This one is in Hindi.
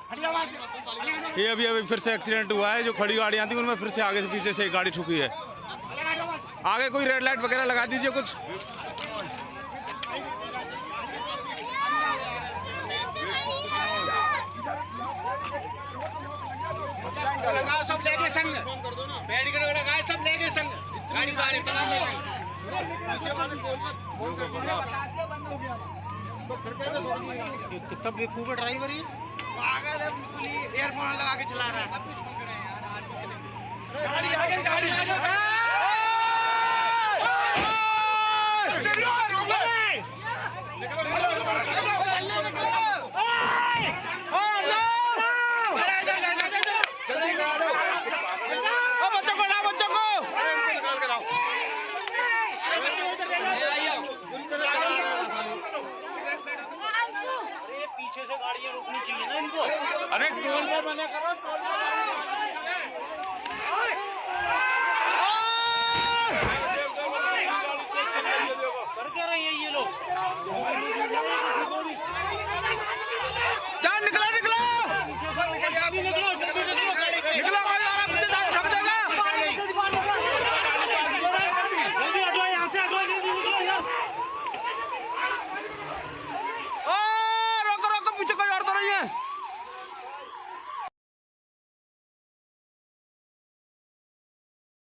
ये अभी अभी फिर से एक्सीडेंट हुआ है। जो खड़ी गाड़ियाँ थी उनमें फिर से आगे से पीछे से एक गाड़ी ठुकी है। आगे कोई रेड लाइट वगैरह लगा दीजिए कुछ। लगाओ सब लेके संग, बैरिकेड लगाए सब लेके संग, गाड़ी बाहर कितना बेवकूफ ड्राइवर है, पागल है, ईयरफोन लगा के चला रहा है। गाड़ी आगे, गाड़ी आगे। पीछे से गाड़ियां रोकनी चाहिए ना इनको। अरे टोल पे बने करो, टोल पे